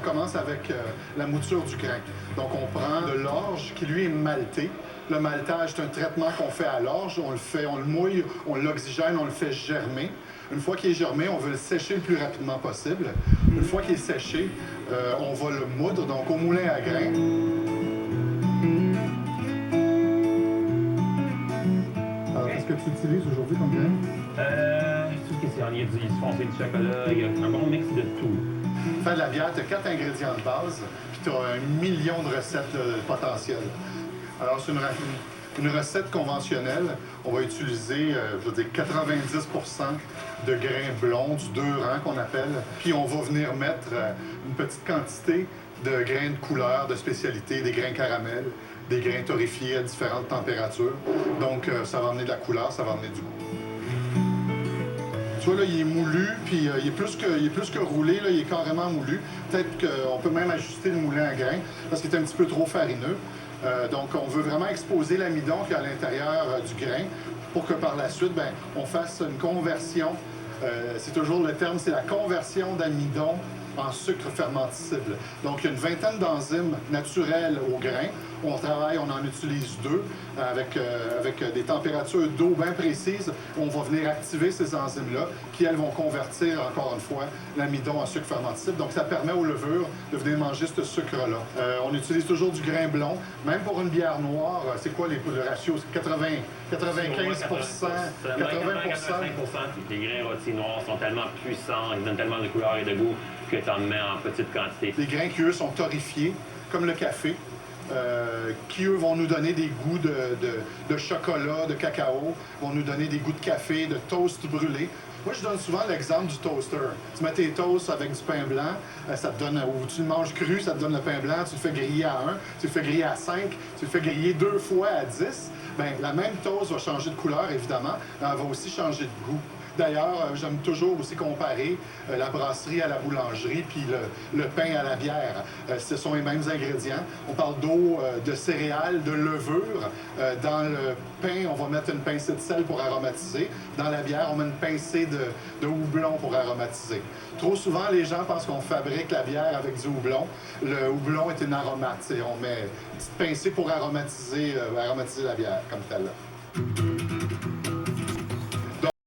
commence avec la mouture du grain. Donc, on prend de l'orge qui, lui, est malté. Le maltage, c'est un traitement qu'on fait à l'orge. On le mouille, on l'oxygène, on le fait germer. Une fois qu'il est germé, on veut le sécher le plus rapidement possible. Une fois qu'il est séché, on va le moudre, donc au moulin à grains. Alors, qu'est-ce que tu utilises aujourd'hui comme grain? Tout ce qui est il y a du foncé, du chocolat, il y a un bon mix de tout. Faire de la bière, tu as 4 ingrédients de base, puis tu as 1 million de recettes potentielles. Alors, c'est une recette conventionnelle. On va utiliser, je veux dire, 90 de grains blonds, du 2 rangs qu'on appelle. Puis on va venir mettre une petite quantité de grains de couleur, de spécialité, des grains caramel, des grains torréfiés à différentes températures. Donc, ça va amener de la couleur, ça va amener du goût. Tu vois, là, il est moulu, puis il est plus que roulé, là, il est carrément moulu. Peut-être qu'on peut même ajuster le moulin à grains, parce qu'il est un petit peu trop farineux. Donc, on veut vraiment exposer l'amidon qu'il y a à l'intérieur du grain pour que par la suite, bien, on fasse une conversion. C'est toujours le terme, c'est la conversion d'amidon en sucre fermenticible. Donc, il y a une vingtaine d'enzymes naturelles au grain. On en utilise 2 avec des températures d'eau bien précises. On va venir activer ces enzymes-là qui, elles, vont convertir, encore une fois, l'amidon en sucre fermenticible. Donc, ça permet aux levures de venir manger ce sucre-là. On utilise toujours du grain blond. Même pour une bière noire, c'est quoi le ratio? 95 80 Les grains rôtis noirs sont tellement puissants, ils donnent tellement de couleur et de goût que tu en mets en petite quantité. Les grains qui, eux, sont torréfiés, comme le café. Qui, eux, vont nous donner des goûts de chocolat, de cacao, vont nous donner des goûts de café, de toast brûlé. Moi, je donne souvent l'exemple du toaster. Tu mets tes toasts avec du pain blanc, ça te donne, ou tu le manges cru, ça te donne le pain blanc, tu le fais griller à 1, tu le fais griller à 5, tu le fais griller 2 fois à 10. Bien, la même toast va changer de couleur, évidemment, mais elle va aussi changer de goût. D'ailleurs, j'aime toujours aussi comparer la brasserie à la boulangerie puis le pain à la bière. Ce sont les mêmes ingrédients. On parle d'eau, de céréales, de levure. Dans le pain, on va mettre une pincée de sel pour aromatiser. Dans la bière, on met une pincée de houblon pour aromatiser. Trop souvent, les gens pensent qu'on fabrique la bière avec du houblon. Le houblon est une aromate. On met une petite pincée pour aromatiser la bière, comme telle.